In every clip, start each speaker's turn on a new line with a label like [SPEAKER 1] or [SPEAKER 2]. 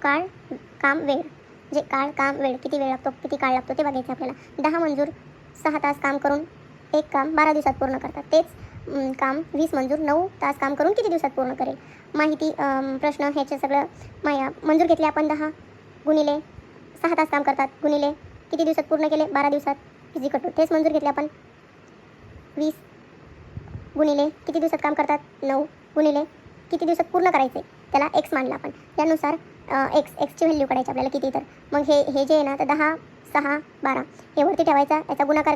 [SPEAKER 1] काळ काम वेळ, जे काळ काम वेळ किती वेळ लागतो, किती काळ लागतो ते बघायचं आपल्याला. 10 मंजूर 6 तास काम करून एक काम 12 दिवसात पूर्ण करतात. तेच काम 20 मंजूर 9 तास काम करून किती दिवसात पूर्ण करेल. माहिती प्रश्न ह्याचे सगळं मंजूर घेतले आपण 10 गुणिले 6 तास काम करतात गुणिले किती दिवसात पूर्ण केले 12 दिवसात इजिकल टू तेच मंजूर घेतले आपण 20 गुणिले किती दिवसात काम करतात 9 गुणिले किती दिवसात पूर्ण करायचे त्याला एक्स मानला आपण. त्यानुसार एक्सची व्हॅल्यू काढायची आपल्याला किती. तर मग हे जे आहे ना तर 10 6 12 हे वरती ठेवायचा, याचा गुणाकार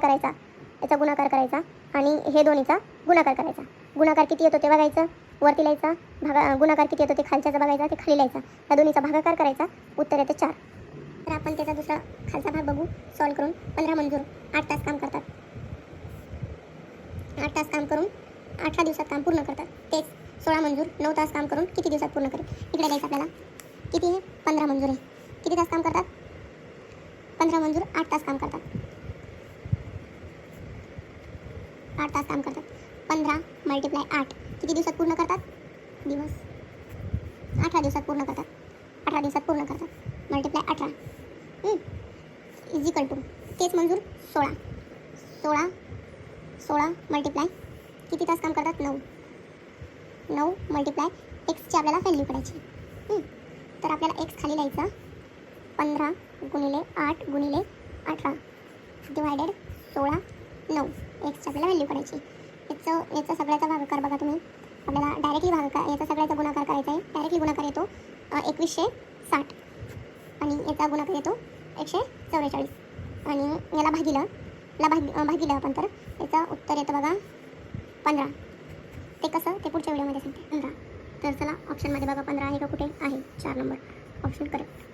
[SPEAKER 1] करायचा आणि हे दोन्हीचा गुणाकार करायचा. गुणाकार किती येतो ते बघायचं, वरती लिहायचा. गुणाकार किती येतो ते खालच्याचा बघायचा, ते खाली लिहायचा. त्या दोन्हीचा भागाकार करायचा, उत्तर येतं 4. तर आपण त्याचा दुसरा खालचा भाग बघू सॉल्व करून. 15 मंजूर 8 तास काम करतात. 8 तास काम करून 18 दिवसात काम पूर्ण करतात. तेच 16 मंजूर 9 तास काम करून किती दिवसात पूर्ण करेल. इकडे द्यायचं आपल्याला किती आहे 15 मंजूर आहे. किती तास काम करतात 15 मंजूर 8 तास काम करतात. 8 तास काम करतात. 15 × 8 किती दिवसात पूर्ण करतात दिवस 18 दिवसात पूर्ण करतात. 18 दिवसात पूर्ण करतात × 18 इजिकल टू तेच मंजूर 16 मल्टिप्लाय किती तास काम करतात 9 मल्टिप्लाय एक्सची आपल्याला व्हॅल्यू काढायची. तर आपल्याला एक्स खाली लिहायचा 15 गुणिले 8 गुणिले 18 डिवायडेड 16 9 एक्सची आपल्याला व्हॅल्यू काढायची. याचा सगळ्याचा भागाकार बघा तुम्ही. आपल्याला डायरेक्टली भागाकार याचा सगळ्याचा गुणाकार करायचा आहे. डायरेक्टली गुणाकार येतो 2160 आणि याचा गुणाकार येतो 144 आणि याला भागिलं आपण तर याचं उत्तर येतं बघा 15. ते कसं ते पुढच्या व्हिडिओमध्ये सांगते. 15. तर चला ऑप्शनमध्ये बघा 15 आहे का कुठे आहे 4 नंबर ऑप्शन करेक्ट.